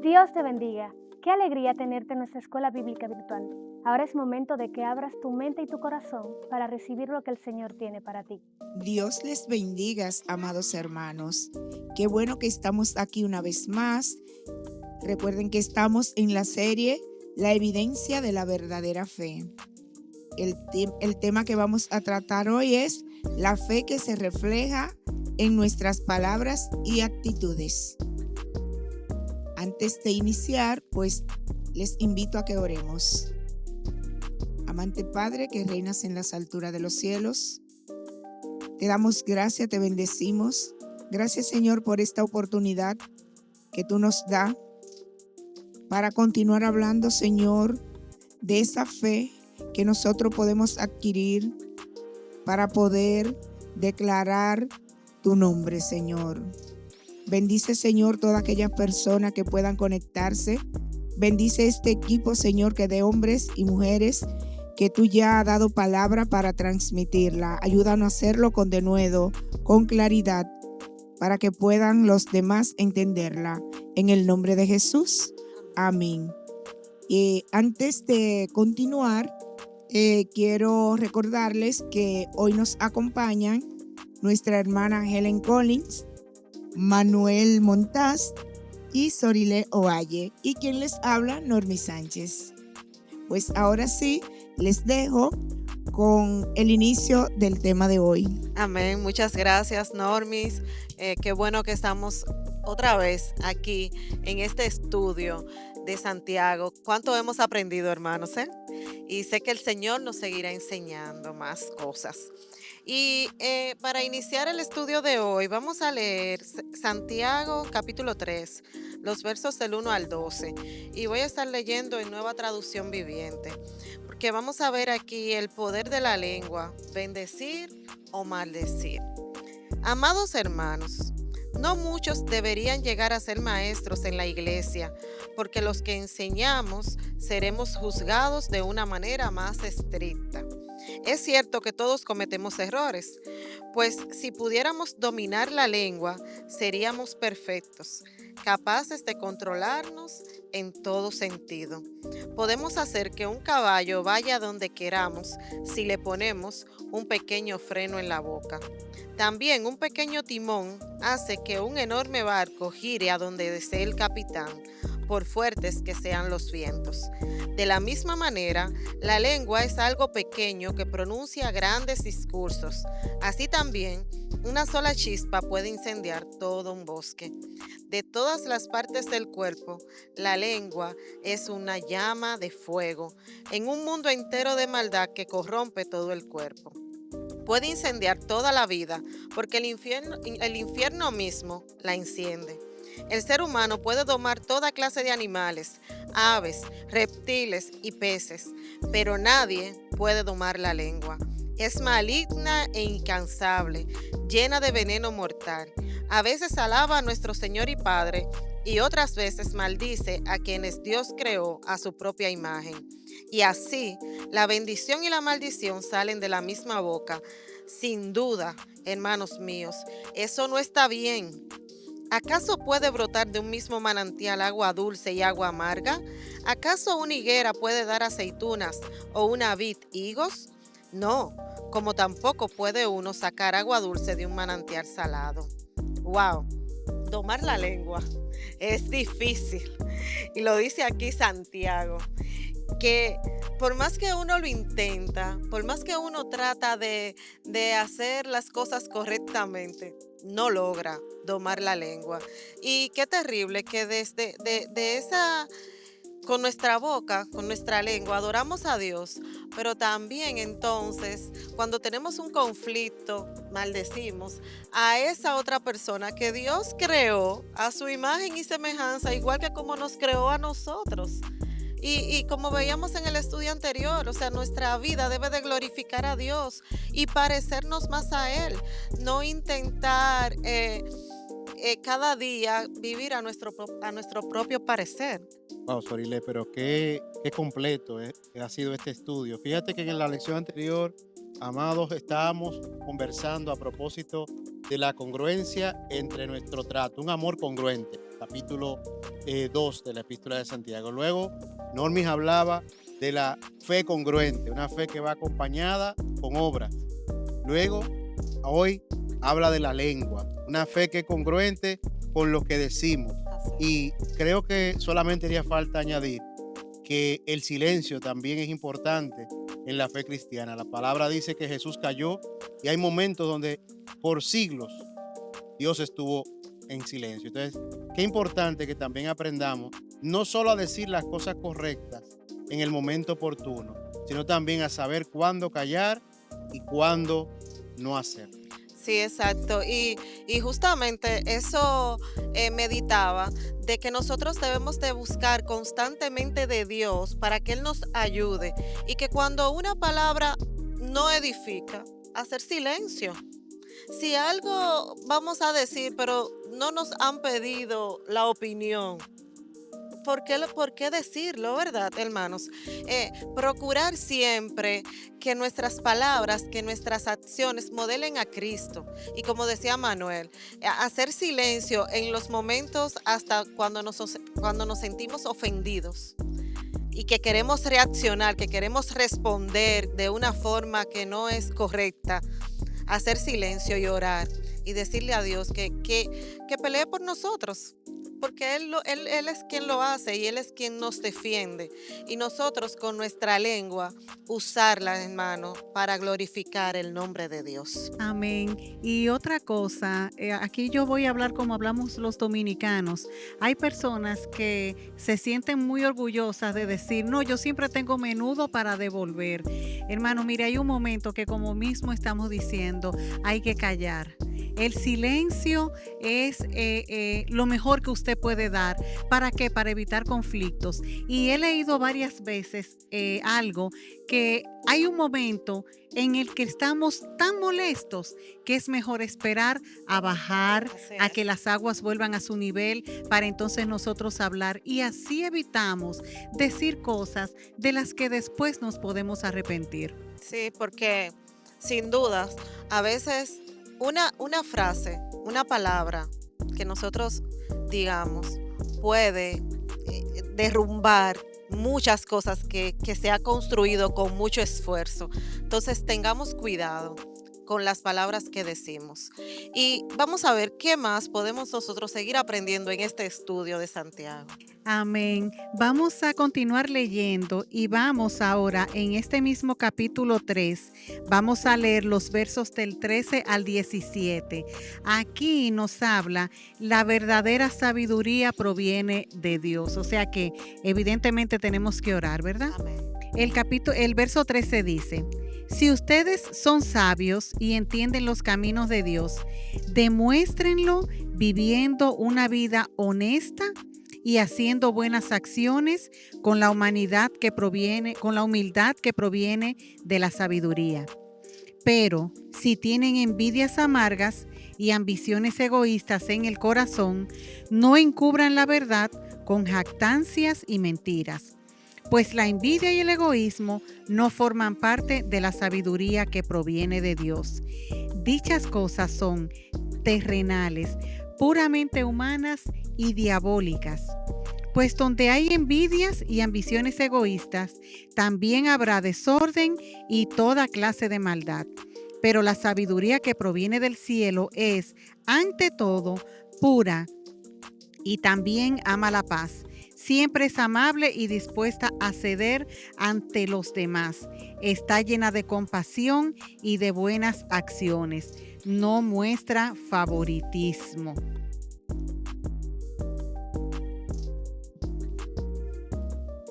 Dios te bendiga. Qué alegría tenerte en nuestra escuela bíblica virtual. Ahora es momento de que abras tu mente y tu corazón para recibir lo que el Señor tiene para ti. Dios les bendiga, amados hermanos. Qué bueno que estamos aquí una vez más. Recuerden que estamos en la serie La evidencia de la verdadera fe. El tema que vamos a tratar hoy es la fe que se refleja en nuestras palabras y actitudes. Antes de iniciar, pues les invito a que oremos. Amante Padre que reinas en las alturas de los cielos, te damos gracias, te bendecimos. Gracias, Señor, por esta oportunidad que tú nos das para continuar hablando, Señor, de esa fe que nosotros podemos adquirir para poder declarar tu nombre, Señor. Bendice, Señor, todas aquellas personas que puedan conectarse. Bendice este equipo, Señor, que de hombres y mujeres que tú ya has dado palabra para transmitirla. Ayúdanos a hacerlo con denuedo, con claridad, para que puedan los demás entenderla. En el nombre de Jesús. Amén. Y antes de continuar, quiero recordarles que hoy nos acompañan nuestra hermana Helen Collins, Manuel Montaz y Sorile Ovalle, y quien les habla, Normi Sánchez. Pues ahora sí, les dejo con el inicio del tema de hoy. Amén, muchas gracias, Normis. Qué bueno que estamos otra vez aquí en este estudio de Santiago. ¿Cuánto hemos aprendido, hermanos? Y sé que el Señor nos seguirá enseñando más cosas. Y para iniciar el estudio de hoy, vamos a leer Santiago capítulo 3, los versos del 1 al 12. Y voy a estar leyendo en Nueva Traducción Viviente, porque vamos a ver aquí el poder de la lengua, bendecir o maldecir. Amados hermanos, no muchos deberían llegar a ser maestros en la iglesia, porque los que enseñamos seremos juzgados de una manera más estricta. Es cierto que todos cometemos errores, pues si pudiéramos dominar la lengua, seríamos perfectos, capaces de controlarnos en todo sentido. Podemos hacer que un caballo vaya donde queramos si le ponemos un pequeño freno en la boca. También un pequeño timón hace que un enorme barco gire a donde desee el capitán, por fuertes que sean los vientos. De la misma manera, la lengua es algo pequeño que pronuncia grandes discursos. Así también, una sola chispa puede incendiar todo un bosque. De todas las partes del cuerpo, la lengua es una llama de fuego en un mundo entero de maldad que corrompe todo el cuerpo. Puede incendiar toda la vida porque el infierno mismo la enciende. El ser humano puede domar toda clase de animales, aves, reptiles y peces, pero nadie puede domar la lengua. Es maligna e incansable, llena de veneno mortal. A veces alaba a nuestro Señor y Padre y otras veces maldice a quienes Dios creó a su propia imagen. Y así, la bendición y la maldición salen de la misma boca. Sin duda, hermanos míos, eso no está bien. ¿Acaso puede brotar de un mismo manantial agua dulce y agua amarga? ¿Acaso una higuera puede dar aceitunas o una vid higos? No, como tampoco puede uno sacar agua dulce de un manantial salado. ¡Wow! Domar la lengua es difícil. Y lo dice aquí Santiago, que por más que uno lo intenta, por más que uno trata de hacer las cosas correctamente, no logra domar la lengua. Y qué terrible que desde de esa, con nuestra boca, con nuestra lengua, adoramos a Dios, pero también entonces, cuando tenemos un conflicto, maldecimos a esa otra persona que Dios creó a su imagen y semejanza, igual que como nos creó a nosotros. Y como veíamos en el estudio anterior, o sea, nuestra vida debe de glorificar a Dios y parecernos más a Él, no intentar cada día vivir a nuestro propio parecer. Wow, Sorile, pero qué completo ha sido este estudio. Fíjate que en la lección anterior, amados, estábamos conversando a propósito de la congruencia entre nuestro trato, un amor congruente. capítulo 2 de la epístola de Santiago. Luego, Normis hablaba de la fe congruente, una fe que va acompañada con obras. Luego, hoy habla de la lengua, una fe que es congruente con lo que decimos. Y creo que solamente haría falta añadir que el silencio también es importante en la fe cristiana. La palabra dice que Jesús cayó y hay momentos donde por siglos Dios estuvo en silencio. Entonces, qué importante que también aprendamos no solo a decir las cosas correctas en el momento oportuno, sino también a saber cuándo callar y cuándo no hacerlo. Sí, exacto. Y justamente eso meditaba de que nosotros debemos de buscar constantemente de Dios para que Él nos ayude y que cuando una palabra no edifica, hacer silencio. Si algo vamos a decir, pero no nos han pedido la opinión, ¿por qué decirlo, verdad, hermanos? Procurar siempre que nuestras palabras, que nuestras acciones modelen a Cristo. Y como decía Manuel, hacer silencio en los momentos hasta cuando nos sentimos ofendidos y que queremos reaccionar, que queremos responder de una forma que no es correcta. Hacer silencio y orar y decirle a Dios que pelee por nosotros, porque él es quien lo hace y Él es quien nos defiende. Y nosotros con nuestra lengua usarla, hermano, para glorificar el nombre de Dios. Amén. Y otra cosa, aquí yo voy a hablar como hablamos los dominicanos. Hay personas que se sienten muy orgullosas de decir, no, yo siempre tengo menudo para devolver. Hermano, mire, hay un momento que como mismo estamos diciendo, hay que callar. El silencio es lo mejor que usted puede dar. ¿Para qué? Para evitar conflictos. Y he leído varias veces algo que hay un momento en el que estamos tan molestos que es mejor esperar a bajar, a que las aguas vuelvan a su nivel para entonces nosotros hablar y así evitamos decir cosas de las que después nos podemos arrepentir. Sí, porque sin dudas, a veces una frase, una palabra que nosotros digamos puede derrumbar muchas cosas que se ha construido con mucho esfuerzo. Entonces tengamos cuidado con las palabras que decimos. Y vamos a ver qué más podemos nosotros seguir aprendiendo en este estudio de Santiago. Amén. Vamos a continuar leyendo y vamos ahora en este mismo capítulo 3, vamos a leer los versos del 13 al 17. Aquí nos habla, la verdadera sabiduría proviene de Dios. O sea que evidentemente tenemos que orar, ¿verdad? Amén. El verso 13 dice, si ustedes son sabios y entienden los caminos de Dios, demuéstrenlo viviendo una vida honesta y haciendo buenas acciones con la humildad que proviene de la sabiduría. Pero si tienen envidias amargas y ambiciones egoístas en el corazón, no encubran la verdad con jactancias y mentiras. Pues la envidia y el egoísmo no forman parte de la sabiduría que proviene de Dios. Dichas cosas son terrenales, puramente humanas y diabólicas. Pues donde hay envidias y ambiciones egoístas, también habrá desorden y toda clase de maldad. Pero la sabiduría que proviene del cielo es, ante todo, pura y también ama la paz. Siempre es amable y dispuesta a ceder ante los demás. Está llena de compasión y de buenas acciones. No muestra favoritismo.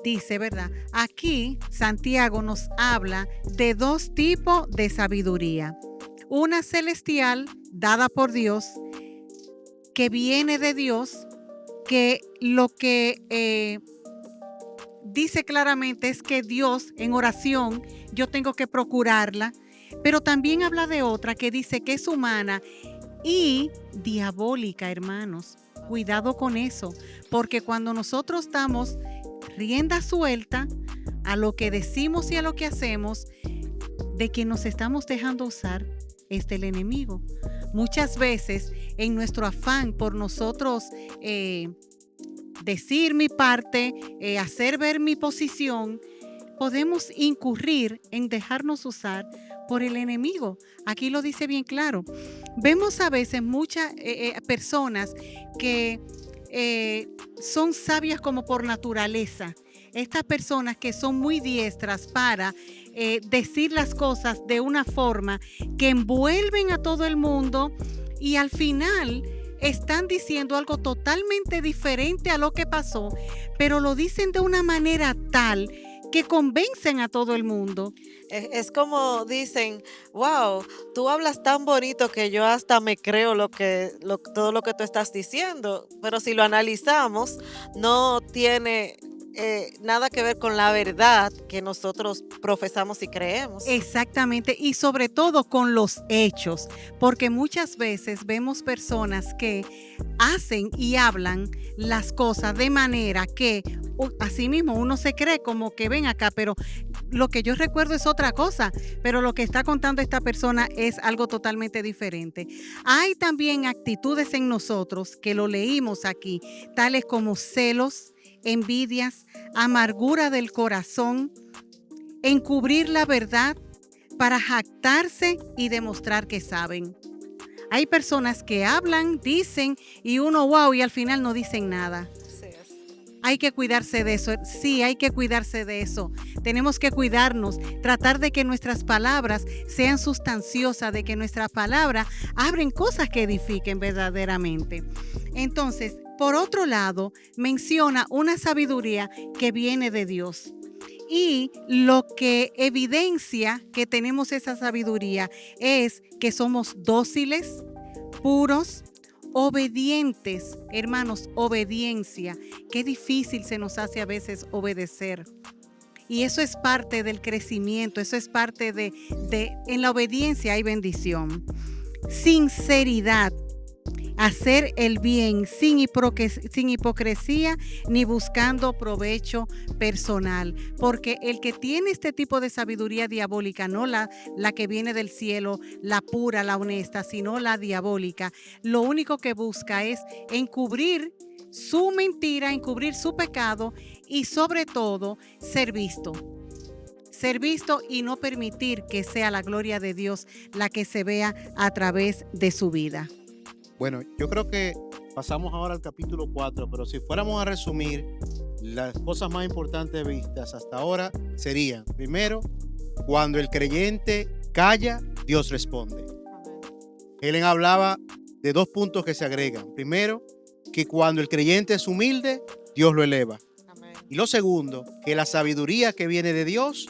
Dice, ¿verdad? Aquí Santiago nos habla de dos tipos de sabiduría. Una celestial, dada por Dios, que viene de Dios, que lo que dice claramente es que Dios en oración yo tengo que procurarla, pero también habla de otra que dice que es humana y diabólica, hermanos. Cuidado con eso, porque cuando nosotros damos rienda suelta a lo que decimos y a lo que hacemos, de que nos estamos dejando usar es del enemigo. muchas veces en nuestro afán por nosotros decir mi parte, hacer ver mi posición, podemos incurrir en dejarnos usar por el enemigo. Aquí lo dice bien claro. Vemos a veces muchas personas que son sabias como por naturaleza. Estas personas que son muy diestras para decir las cosas de una forma que envuelven a todo el mundo y al final están diciendo algo totalmente diferente a lo que pasó, pero lo dicen de una manera tal que convencen a todo el mundo. Es como dicen, wow, tú hablas tan bonito que yo hasta me creo todo lo que tú estás diciendo, pero si lo analizamos, no tiene nada que ver con la verdad que nosotros profesamos y creemos. Exactamente, y sobre todo con los hechos, porque muchas veces vemos personas que hacen y hablan las cosas de manera que así mismo uno se cree como que ven acá, pero lo que yo recuerdo es otra cosa, pero lo que está contando esta persona es algo totalmente diferente. Hay también actitudes en nosotros que lo leímos aquí, tales como celos, envidias, amargura del corazón, encubrir la verdad para jactarse y demostrar que saben. Hay personas que hablan, dicen y uno wow y al final no dicen nada. Hay que cuidarse de eso. Sí, hay que cuidarse de eso. Tenemos que cuidarnos, tratar de que nuestras palabras sean sustanciosas, de que nuestras palabras abren cosas que edifiquen verdaderamente. Entonces, por otro lado, menciona una sabiduría que viene de Dios. Y lo que evidencia que tenemos esa sabiduría es que somos dóciles, puros, obedientes. Hermanos, obediencia. Qué difícil se nos hace a veces obedecer. Y eso es parte del crecimiento, eso es parte de en la obediencia hay bendición. Sinceridad. Hacer el bien sin hipocresía ni buscando provecho personal. Porque el que tiene este tipo de sabiduría diabólica, no la que viene del cielo, la pura, la honesta, sino la diabólica, lo único que busca es encubrir su mentira, encubrir su pecado y sobre todo ser visto. Ser visto y no permitir que sea la gloria de Dios la que se vea a través de su vida. Bueno, yo creo que pasamos ahora al capítulo 4, pero si fuéramos a resumir, las cosas más importantes vistas hasta ahora serían, primero, cuando el creyente calla, Dios responde. Helen hablaba de dos puntos que se agregan. Primero, que cuando el creyente es humilde, Dios lo eleva. Amén. Y lo segundo, que la sabiduría que viene de Dios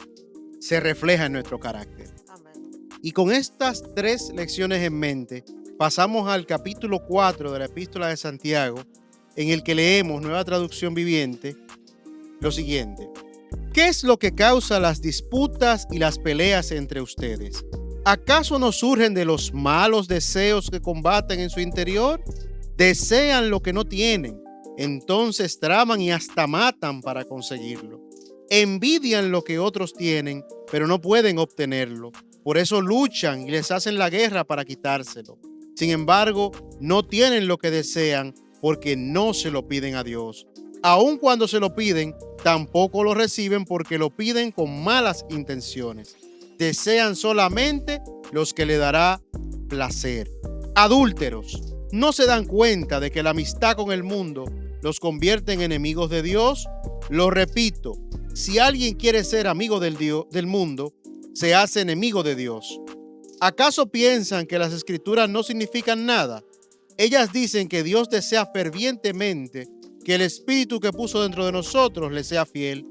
se refleja en nuestro carácter. Amén. Y con estas tres lecciones en mente, pasamos al capítulo 4 de la Epístola de Santiago, en el que leemos, Nueva Traducción Viviente, lo siguiente. ¿Qué es lo que causa las disputas y las peleas entre ustedes? ¿Acaso no surgen de los malos deseos que combaten en su interior? Desean lo que no tienen, entonces traman y hasta matan para conseguirlo. Envidian lo que otros tienen, pero no pueden obtenerlo. Por eso luchan y les hacen la guerra para quitárselo. Sin embargo, no tienen lo que desean porque no se lo piden a Dios. Aun cuando se lo piden, tampoco lo reciben porque lo piden con malas intenciones. Desean solamente los que le dará placer. Adúlteros, ¿no se dan cuenta de que la amistad con el mundo los convierte en enemigos de Dios? Lo repito, si alguien quiere ser amigo del mundo, se hace enemigo de Dios. ¿Acaso piensan que las escrituras no significan nada? Ellas dicen que Dios desea fervientemente que el Espíritu que puso dentro de nosotros le sea fiel,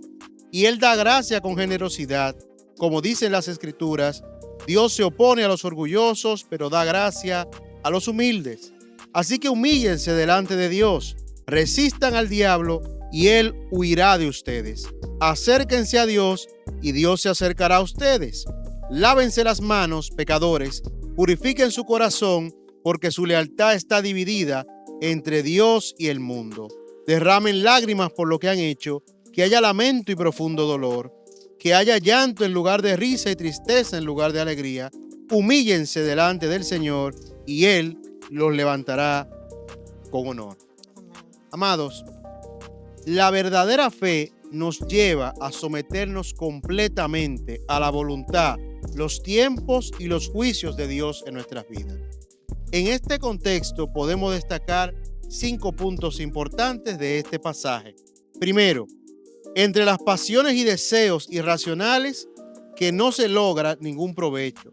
y Él da gracia con generosidad. Como dicen las escrituras, Dios se opone a los orgullosos, pero da gracia a los humildes. Así que humíllense delante de Dios, resistan al diablo y Él huirá de ustedes. Acérquense a Dios y Dios se acercará a ustedes. Lávense las manos, pecadores, purifiquen su corazón, porque su lealtad está dividida entre Dios y el mundo. Derramen lágrimas por lo que han hecho, que haya lamento y profundo dolor, que haya llanto en lugar de risa y tristeza en lugar de alegría. Humíllense delante del Señor y Él los levantará con honor. Amados, la verdadera fe nos lleva a someternos completamente a la voluntad, los tiempos y los juicios de Dios en nuestras vidas. En este contexto podemos destacar 5 puntos importantes de este pasaje. Primero, entre las pasiones y deseos irracionales que no se logra ningún provecho.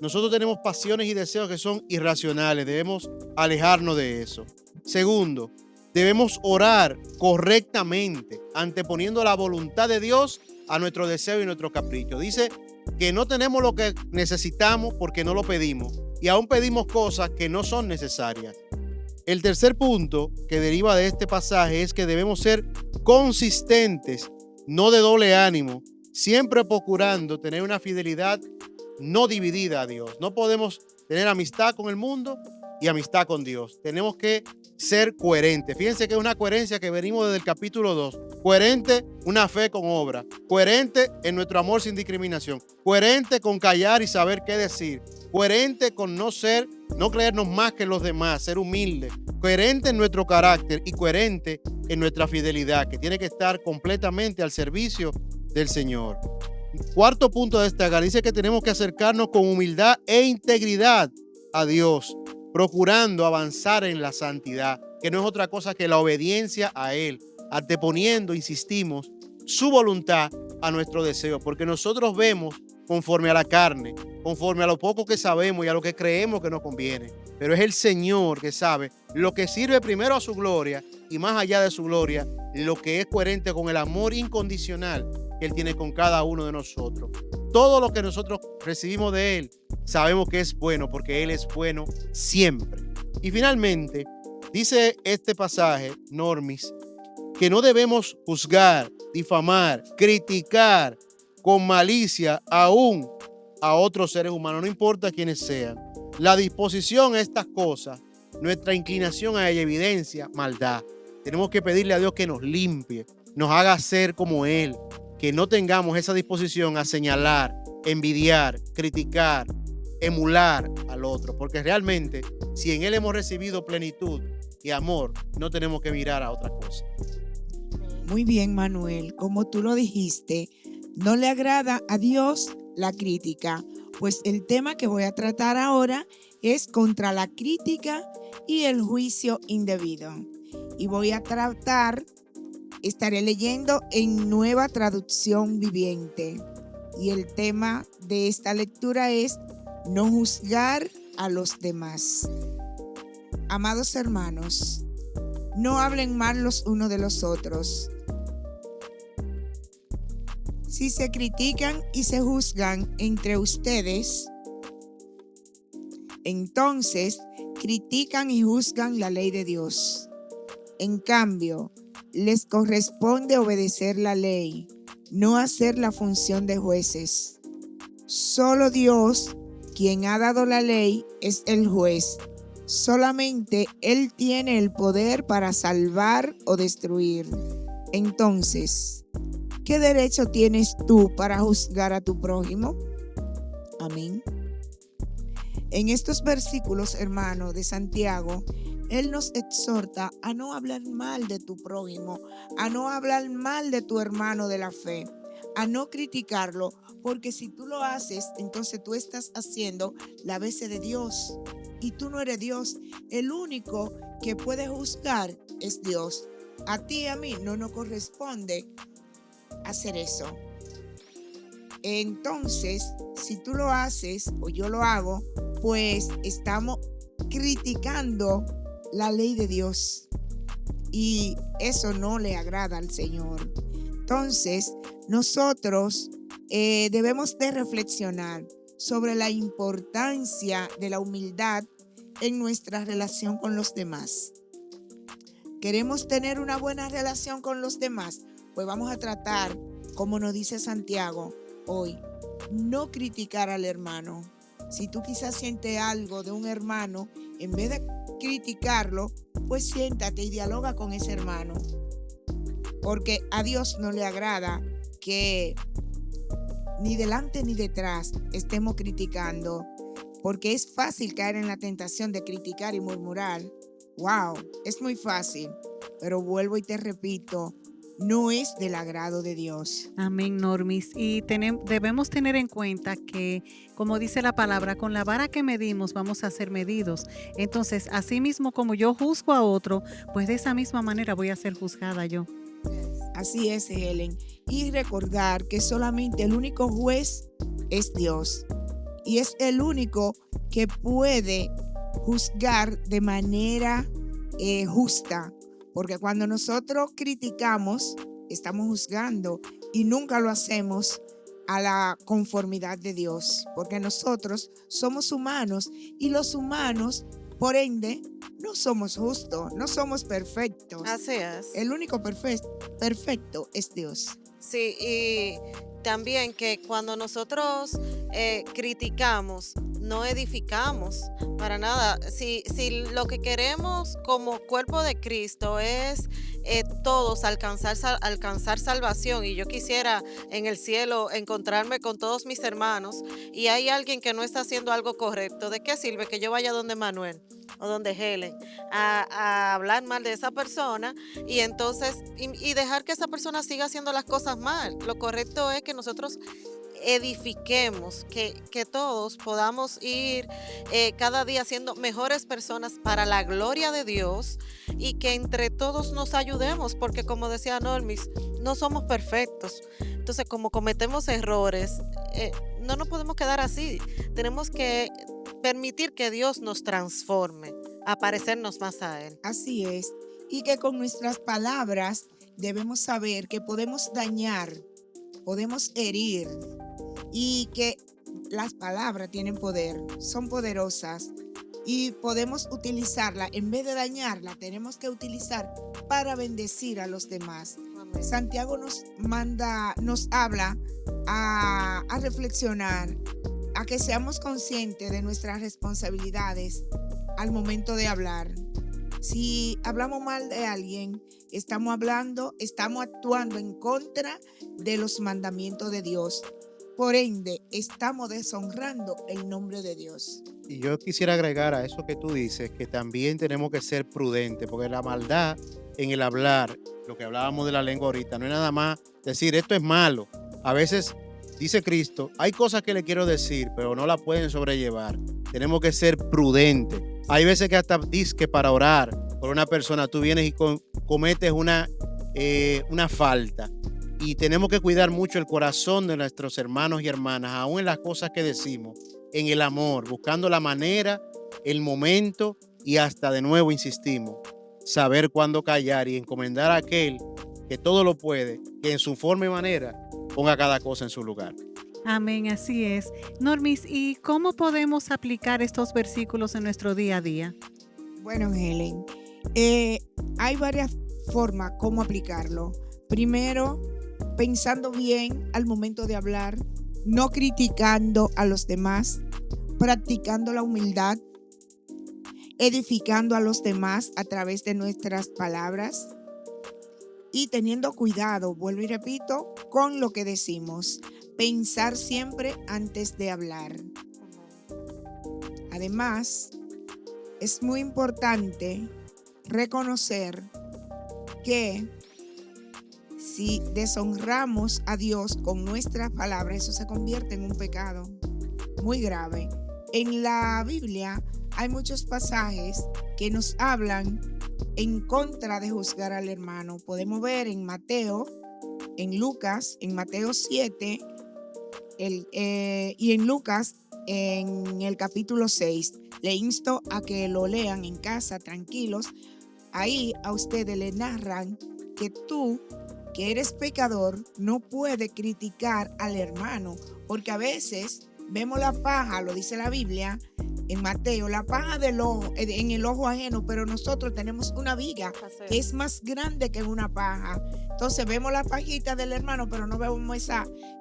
Nosotros tenemos pasiones y deseos que son irracionales, debemos alejarnos de eso. Segundo, debemos orar correctamente, anteponiendo la voluntad de Dios a nuestro deseo y nuestro capricho. Dice que no tenemos lo que necesitamos porque no lo pedimos y aún pedimos cosas que no son necesarias. El tercer punto que deriva de este pasaje es que debemos ser consistentes, no de doble ánimo, siempre procurando tener una fidelidad no dividida a Dios. No podemos tener amistad con el mundo y amistad con Dios. Tenemos que ser coherentes. Fíjense que es una coherencia que venimos desde el capítulo 2. Coherente, una fe con obra. Coherente en nuestro amor sin discriminación. Coherente con callar y saber qué decir. Coherente con no creernos más que los demás, ser humilde. Coherente en nuestro carácter y coherente en nuestra fidelidad, que tiene que estar completamente al servicio del Señor. Cuarto punto a destacar, dice que tenemos que acercarnos con humildad e integridad a Dios, procurando avanzar en la santidad, que no es otra cosa que la obediencia a Él, anteponiendo, insistimos, su voluntad a nuestro deseo, porque nosotros vemos conforme a la carne, conforme a lo poco que sabemos y a lo que creemos que nos conviene, pero es el Señor que sabe lo que sirve primero a su gloria y más allá de su gloria, lo que es coherente con el amor incondicional que Él tiene con cada uno de nosotros. Todo lo que nosotros recibimos de Él, sabemos que es bueno porque Él es bueno siempre. Y finalmente, dice este pasaje, Normis, que no debemos juzgar, difamar, criticar con malicia aún a otros seres humanos, no importa quiénes sean. La disposición a estas cosas, nuestra inclinación a ella evidencia maldad. Tenemos que pedirle a Dios que nos limpie, nos haga ser como Él, que no tengamos esa disposición a señalar, envidiar, criticar, emular al otro, porque realmente si en Él hemos recibido plenitud y amor, no tenemos que mirar a otra cosa. Muy bien, Manuel, como tú lo dijiste, no le agrada a Dios la crítica, pues el tema que voy a tratar ahora es contra la crítica y el juicio indebido. Y voy a estaré leyendo en Nueva Traducción Viviente. Y el tema de esta lectura es no juzgar a los demás. Amados hermanos, no hablen mal los unos de los otros. Si se critican y se juzgan entre ustedes, entonces critican y juzgan la ley de Dios. En cambio, les corresponde obedecer la ley, no hacer la función de jueces. Solo Dios, quien ha dado la ley, es el juez. Solamente Él tiene el poder para salvar o destruir. Entonces, ¿qué derecho tienes tú para juzgar a tu prójimo? Amén. En estos versículos, hermano, de Santiago, Él nos exhorta a no hablar mal de tu prójimo, a no hablar mal de tu hermano de la fe, a no criticarlo, porque si tú lo haces, entonces tú estás haciendo la vece de Dios y tú no eres Dios. El único que puede juzgar es Dios. A ti y a mí no nos corresponde hacer eso. Entonces, si tú lo haces o yo lo hago, pues estamos criticando la ley de Dios y eso no le agrada al Señor. Entonces, nosotros debemos de reflexionar sobre la importancia de la humildad en nuestra relación con los demás. ¿Queremos tener una buena relación con los demás? Pues vamos a tratar, como nos dice Santiago hoy, no criticar al hermano. Si tú quizás sientes algo de un hermano, en vez de criticarlo, pues siéntate y dialoga con ese hermano. Porque a Dios no le agrada que ni delante ni detrás estemos criticando. porque es fácil caer en la tentación de criticar y murmurar. Wow, es muy fácil, pero vuelvo y te repito, no es del agrado de Dios. Amén, Normis. Y debemos tener en cuenta que, como dice la palabra, con la vara que medimos vamos a ser medidos. Entonces, así mismo como yo juzgo a otro, pues de esa misma manera voy a ser juzgada yo. Así es, Helen. Y recordar que solamente el único juez es Dios. Y es el único que puede juzgar de manera justa. Porque cuando nosotros criticamos, estamos juzgando y nunca lo hacemos a la conformidad de Dios. Porque nosotros somos humanos y los humanos, por ende, no somos justos, no somos perfectos. Así es. El único perfecto es Dios. Sí, y también que cuando nosotros criticamos, no edificamos para nada. Si lo que queremos como cuerpo de Cristo es todos alcanzar salvación, y yo quisiera en el cielo encontrarme con todos mis hermanos, y hay alguien que no está haciendo algo correcto, ¿de qué sirve que yo vaya donde Manuel o donde Helen a hablar mal de esa persona y entonces y dejar que esa persona siga haciendo las cosas mal? Lo correcto es que nosotros edifiquemos, que todos podamos ir cada día siendo mejores personas para la gloria de Dios, y que entre todos nos ayudemos, porque como decía Normis, no somos perfectos. Entonces, como cometemos errores, no nos podemos quedar así. Tenemos que permitir que Dios nos transforme, a parecernos más a Él. Así es. Y que con nuestras palabras debemos saber que podemos dañar, podemos herir, y que las palabras tienen poder, son poderosas y podemos utilizarla. En vez de dañarla, tenemos que utilizar para bendecir a los demás. Amén. Santiago nos habla a reflexionar, a que seamos conscientes de nuestras responsabilidades al momento de hablar. Si hablamos mal de alguien, estamos actuando en contra de los mandamientos de Dios. Por ende, estamos deshonrando el nombre de Dios. Y yo quisiera agregar a eso que tú dices, que también tenemos que ser prudentes, porque la maldad en el hablar, lo que hablábamos de la lengua ahorita, no es nada más decir esto es malo. A veces, dice Cristo, hay cosas que le quiero decir, pero no la pueden sobrellevar. Tenemos que ser prudentes. Hay veces que hasta dices que para orar por una persona tú vienes y cometes una falta. Y tenemos que cuidar mucho el corazón de nuestros hermanos y hermanas, aún en las cosas que decimos, en el amor, buscando la manera, el momento, y hasta de nuevo insistimos, saber cuándo callar y encomendar a aquel que todo lo puede, que en su forma y manera ponga cada cosa en su lugar. Amén, así es. Normis, ¿y cómo podemos aplicar estos versículos en nuestro día a día? Bueno, Helen, hay varias formas cómo aplicarlo. Primero, pensando bien al momento de hablar, no criticando a los demás, practicando la humildad, edificando a los demás a través de nuestras palabras y teniendo cuidado, vuelvo y repito, con lo que decimos. Pensar siempre antes de hablar. Además, es muy importante reconocer que si deshonramos a Dios con nuestras palabras, eso se convierte en un pecado muy grave. En la Biblia hay muchos pasajes que nos hablan en contra de juzgar al hermano. Podemos ver en Mateo, en Lucas, en Mateo 7 y en Lucas en el capítulo 6. Le insto a que lo lean en casa tranquilos. Ahí a ustedes le narran que tú, que eres pecador, no puedes criticar al hermano, porque a veces vemos la paja, lo dice la Biblia en Mateo, la paja en el ojo ajeno, pero nosotros tenemos una viga que es más grande que una paja. Entonces vemos la pajita del hermano, pero no vemos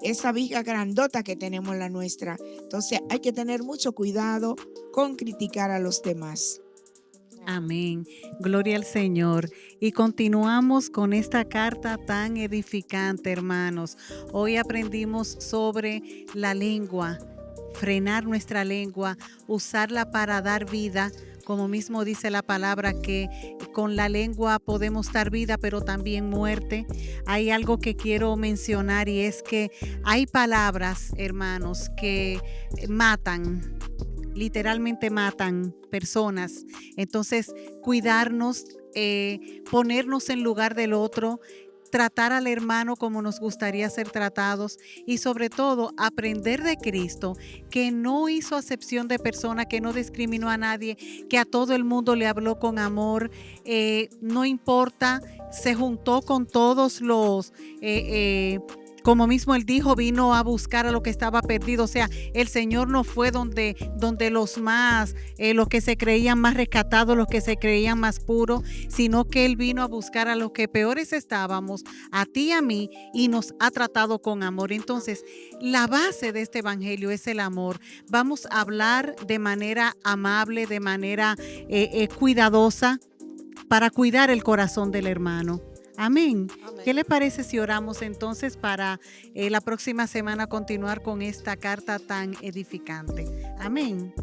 esa viga grandota que tenemos en la nuestra. Entonces hay que tener mucho cuidado con criticar a los demás. Amén. Gloria al Señor. Y continuamos con esta carta tan edificante, hermanos. Hoy aprendimos sobre la lengua. frenar nuestra lengua, usarla para dar vida. Como mismo dice la palabra, que con la lengua podemos dar vida, pero también muerte. Hay algo que quiero mencionar y es que hay palabras, hermanos, que matan, literalmente matan personas. Entonces, cuidarnos, ponernos en lugar del otro, tratar al hermano como nos gustaría ser tratados y sobre todo aprender de Cristo, que no hizo acepción de persona, que no discriminó a nadie, que a todo el mundo le habló con amor, no importa, se juntó con todos los... como mismo él dijo, vino a buscar a lo que estaba perdido. O sea, el Señor no fue donde los más, los que se creían más rescatados, los que se creían más puros, sino que Él vino a buscar a los que peores estábamos, a ti y a mí, y nos ha tratado con amor. Entonces, la base de este evangelio es el amor. Vamos a hablar de manera amable, de manera cuidadosa, para cuidar el corazón del hermano. Amén. Amén. ¿Qué le parece si oramos entonces para la próxima semana continuar con esta carta tan edificante? Amén.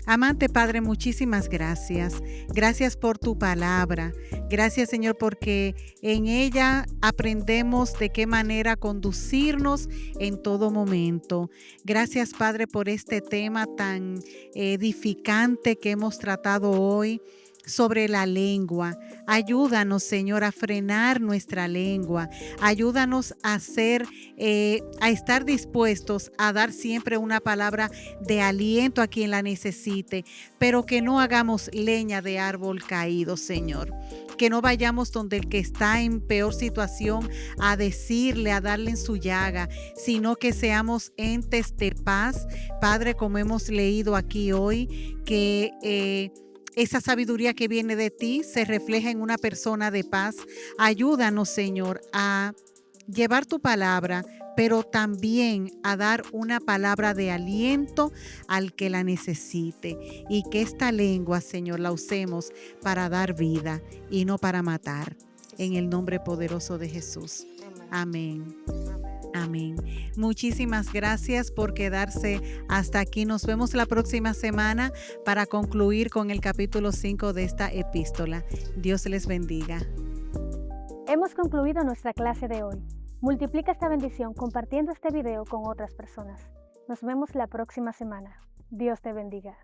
Amante Padre, muchísimas gracias. Gracias por tu palabra. Gracias, Señor, porque en ella aprendemos de qué manera conducirnos en todo momento. Gracias, Padre, por este tema tan edificante que hemos tratado hoy sobre la lengua. Ayúdanos, Señor, a frenar nuestra lengua. Ayúdanos a estar dispuestos a dar siempre una palabra de aliento a quien la necesite, pero que no hagamos leña de árbol caído, Señor. Que no vayamos donde el que está en peor situación a decirle, a darle en su llaga, sino que seamos entes de paz. Padre, como hemos leído aquí hoy, que esa sabiduría que viene de ti se refleja en una persona de paz. Ayúdanos, Señor, a llevar tu palabra, pero también a dar una palabra de aliento al que la necesite. Y que esta lengua, Señor, la usemos para dar vida y no para matar. En el nombre poderoso de Jesús. Amén. Amén. Muchísimas gracias por quedarse hasta aquí. Nos vemos la próxima semana para concluir con el capítulo 5 de esta epístola. Dios les bendiga. Hemos concluido nuestra clase de hoy. Multiplica esta bendición compartiendo este video con otras personas. Nos vemos la próxima semana. Dios te bendiga.